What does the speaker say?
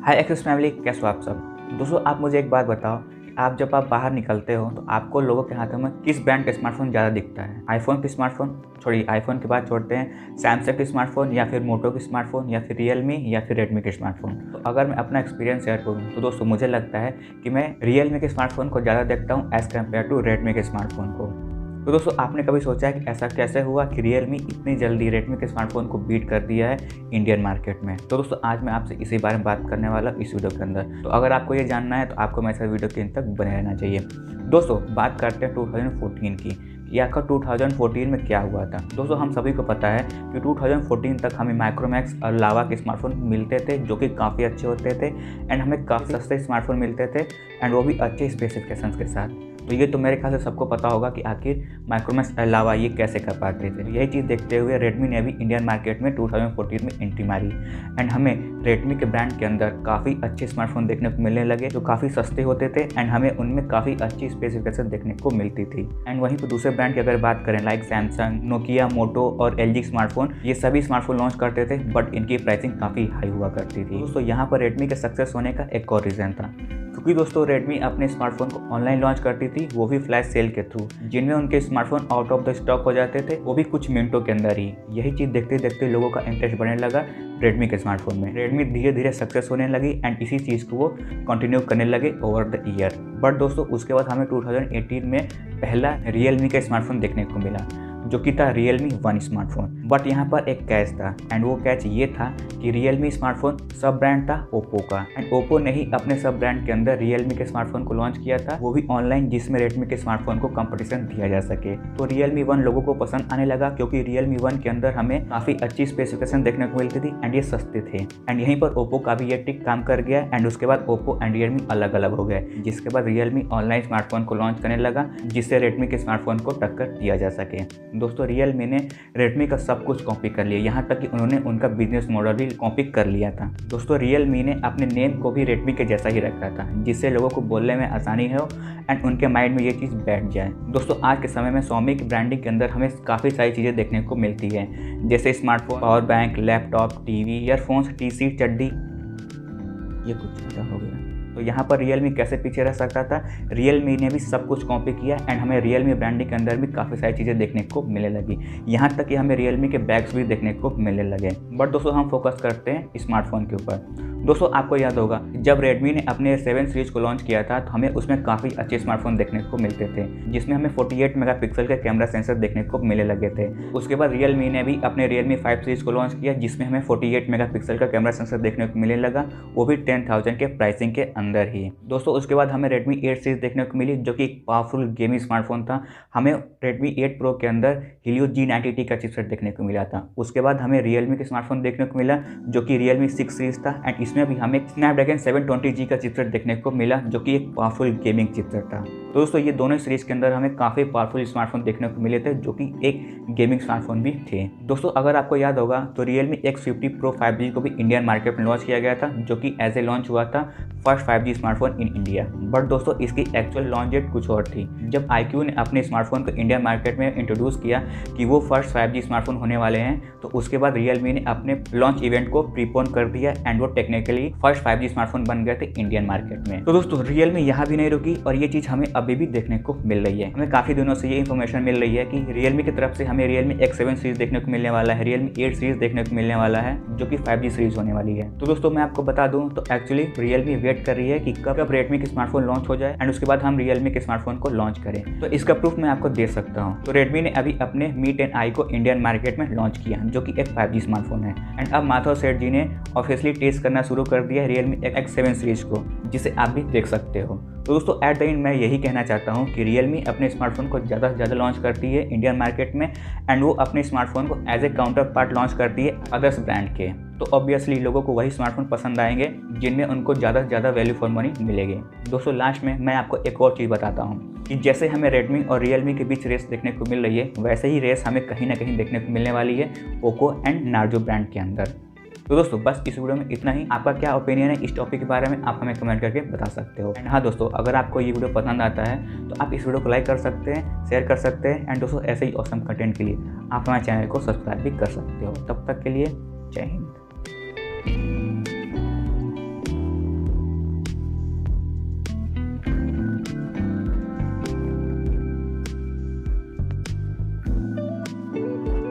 हाय access family, कैसे हो आप सब। दोस्तों आप मुझे एक बात बताओ कि जब आप बाहर निकलते हो तो आपको लोगों के हाथों में किस ब्रांड का स्मार्टफोन ज़्यादा दिखता है। आईफोन के स्मार्टफोन छोड़िए, आईफोन के बाद छोड़ते हैं सैमसंग के स्मार्टफोन या फिर मोटो के स्मार्टफोन या फिर रियलमी या फिर रेडमी के स्मार्टफोन। तो अगर मैं अपना एक्सपीरियंस शेयर करूँ तो दोस्तों मुझे लगता है कि मैं रियलमी के स्मार्टफोन को ज़्यादा देखता हूँ एज़ कम्पेयर टू रेडमी के स्मार्टफोन को। तो दोस्तों आपने कभी सोचा है कि ऐसा कैसे हुआ कि रियलमी इतनी जल्दी रेडमी के स्मार्टफोन को बीट कर दिया है इंडियन मार्केट में। तो दोस्तों आज मैं आपसे इसी बारे में बात करने वाला इस वीडियो के अंदर। तो अगर आपको ये जानना है तो आपको मेरे साथ वीडियो के अंत तक बने रहना चाहिए। दोस्तों बात करते हैं 2014 की या आखिर 2014 में क्या हुआ था। दोस्तों हम सभी को पता है कि 2014 तक हमें माइक्रोमैक्स और लावा के स्मार्टफोन मिलते थे जो कि काफ़ी अच्छे होते थे एंड हमें काफ़ी सस्ते स्मार्टफोन मिलते थे एंड वो भी अच्छे स्पेसिफिकेशंस के साथ। तो ये तो मेरे ख्याल से सबको पता होगा कि आखिर माइक्रोमैक्स और लावा ये कैसे कर पाते थे। यही चीज़ देखते हुए रेडमी ने भी इंडियन मार्केट में 2014 में एंट्री मारी एंड हमें रेडमी के ब्रांड के अंदर काफ़ी अच्छे स्मार्टफोन देखने को मिलने लगे जो काफ़ी सस्ते होते थे एंड हमें उनमें काफ़ी अच्छी स्पेसिफिकेशन देखने को मिलती थी। एंड वहीं पर दूसरे ब्रांड की अगर बात करें लाइक सैमसंग, नोकिया, मोटो और एलजी स्मार्टफोन, ये सभी स्मार्टफोन लॉन्च करते थे बट इनकी प्राइसिंग काफ़ी हाई हुआ करती थी। दोस्तों यहाँ पर रेडमी के सक्सेस होने का एक और रीज़न था क्योंकि दोस्तों रेडमी अपने स्मार्टफोन को ऑनलाइन लॉन्च करती थी, वो भी फ्लैश सेल के थ्रू, जिनमें उनके smartphone out of the stock हो जाते थे, वो भी कुछ मिनटों के अंदर ही। यही चीज़ देखते देखते लोगों का इंटरेस्ट बढ़ने लगा रेडमी के स्मार्टफोन में। रेडमी धीरे धीरे सक्सेस होने लगी एंड इसी चीज़ को वो कंटिन्यू करने लगे ओवर द ईयर। बट दोस्तों उसके बाद हमें 2018 में पहला रियलमी का स्मार्टफोन देखने को मिला जो कि था Realme 1 स्मार्टफोन। बट यहाँ पर एक कैच था एंड वो कैच ये था कि Realme स्मार्टफोन सब ब्रांड था ओप्पो का एंड ओप्पो ने ही अपने सब ब्रांड के अंदर Realme के स्मार्टफोन को लॉन्च किया था, वो भी ऑनलाइन, जिसमें Redmi के स्मार्टफोन को कंपटीशन दिया जा सके। तो Realme 1 लोगों को पसंद आने लगा क्योंकि Realme 1 के अंदर हमें काफ़ी अच्छी स्पेसिफिकेशन देखने को मिलती थी एंड ये सस्ते थे। एंड यहीं पर ओप्पो का भी ये ट्रिक काम कर गया एंड उसके बाद ओप्पो एंड Realme अलग अलग हो गए, जिसके बाद Realme ऑनलाइन स्मार्टफोन को लॉन्च करने लगा जिससे Redmi के स्मार्टफोन को टक्कर दिया जा सके। दोस्तों Realme ने रेडमी का सब कुछ कॉपी कर लिया, यहाँ तक कि उन्होंने उनका बिजनेस मॉडल भी कॉपी कर लिया था। दोस्तों Realme ने अपने नेम को भी रेडमी के जैसा ही रखा था जिससे लोगों को बोलने में आसानी हो एंड उनके माइंड में ये चीज़ बैठ जाए। दोस्तों आज के समय में Xiaomi की ब्रांडिंग के अंदर हमें काफ़ी सारी चीज़ें देखने को मिलती है, जैसे smartphone, power bank, laptop, TV, earphones, T-shirt, चड्डी, ये कुछ ज़्यादा हो गया। तो यहाँ पर Realme कैसे पीछे रह सकता था। Realme ने भी सब कुछ कॉपी किया एंड हमें Realme ब्रांडिंग के अंदर भी काफ़ी सारी चीज़ें देखने को मिलने लगी, यहाँ तक कि हमें Realme के बैग्स भी देखने को मिलने लगे। बट दोस्तों हम फोकस करते हैं स्मार्टफोन के ऊपर। दोस्तों आपको याद होगा जब Redmi ने अपने 7 सीरीज को लॉन्च किया था तो हमें उसमें काफ़ी अच्छे स्मार्टफोन देखने को मिलते थे, जिसमें हमें 48 मेगापिक्सल के कैमरा सेंसर देखने को मिलने लगे थे। उसके बाद Realme ने भी अपने Realme 5 सीरीज को लॉन्च किया जिसमें हमें 48 मेगापिक्सल का कैमरा सेंसर देखने को मिलने लगा, वो भी 10,000 के प्राइसिंग के अंदर ही। दोस्तों उसके बाद हमें Redmi 8 सीरीज देखने को मिली जो कि एक पावरफुल गेमिंग स्मार्टफोन था। हमें Redmi 8 Pro के अंदर Helio G90T का चिपसेट देखने को मिला था। उसके बाद हमें Realme के स्मार्टफोन देखने को मिला जो कि Realme 6 सीरीज था एंड इसमें भी हमें स्नैपड्रैगन 720G का चिपसेट देखने को मिला जो कि एक पावरफुल गेमिंग चिपसेट था। तो दोस्तों ये दोनों सीरीज के अंदर हमें काफ़ी पावरफुल स्मार्टफोन देखने को मिले थे जो कि एक गेमिंग स्मार्टफोन भी थे। दोस्तों अगर आपको याद होगा तो Realme X50 Pro 5G को भी इंडियन मार्केट में लॉन्च किया गया था जो कि एज ए लॉन्च हुआ था first 5G smartphone in India. But दोस्तों इसकी एक्चुअल लॉन्च डेट कुछ और थी। जब iQOO ने अपने स्मार्टफोन को इंडियन मार्केट में इंट्रोड्यूस किया कि वो फर्स्ट 5G स्मार्टफोन होने वाले हैं, तो उसके बाद Realme ने अपने लॉन्च इवेंट को प्रीपोन कर दिया एंड वो टेक्निकली फर्स्ट 5G स्मार्टफोन बन गए थे इंडियन मार्केट में। तो दोस्तों Realme यहाँ भी नहीं रुकी और ये चीज़ हमें अभी भी देखने को मिल रही है। हमें काफ़ी दिनों से ये इन्फॉर्मेशन मिल रही है कि Realme की तरफ से हमें Realme X7 सीरीज देखने को मिलने वाला है, Realme 8 सीरीज देखने को मिलने वाला है जो कि 5G सीरीज होने वाली है। तो दोस्तों मैं आपको बता दूं तो एक्चुअली Realme वेट कर रही है कि कब Redmi के स्मार्टफोन लॉन्च हो जाए एंड उसके बाद हम Realme के स्मार्टफोन को लॉन्च करें। तो इसका प्रूफ मैं आपको दे सकता हूँ। तो Redmi ने अभी अपने Mi 10i को इंडियन मार्केट में लॉन्च किया जो कि एक 5G स्मार्टफोन है एंड अब माधव सेठ जी ने ऑफिशियली टेस्ट करना शुरू कर दिया है Realme X7 सीरीज को, जिसे आप भी देख सकते हो। तो दोस्तों एट द एंड मैं यही कहना चाहता हूँ कि Realme अपने स्मार्टफोन को ज़्यादा से ज़्यादा लॉन्च करती है इंडियन मार्केट में एंड वो अपने स्मार्टफोन को as a counterpart launch करती है अदर्स ब्रांड के। तो ऑब्वियसली लोगों को वही स्मार्टफोन पसंद आएंगे जिनमें उनको ज़्यादा से ज़्यादा वैल्यू फॉर मनी मिलेगी। दोस्तों लास्ट में मैं आपको एक और चीज़ बताता हूँ कि जैसे हमें Redmi और Realme के बीच रेस देखने को मिल रही है, वैसे ही रेस हमें कहीं ना कहीं देखने को मिलने वाली है ओप्पो एंड नार्जो ब्रांड के अंदर। तो दोस्तों बस इस वीडियो में इतना ही। आपका क्या ओपिनियन है इस टॉपिक के बारे में आप हमें कमेंट करके बता सकते हो। एंड हाँ दोस्तों, अगर आपको ये वीडियो पसंद आता है तो आप इस वीडियो को लाइक कर सकते हैं, शेयर कर सकते हैं एंड दोस्तों ऐसे ही ऑसम कंटेंट के लिए आप हमारे चैनल को सब्सक्राइब भी कर सकते हो। तब तक के लिए जय हिंद।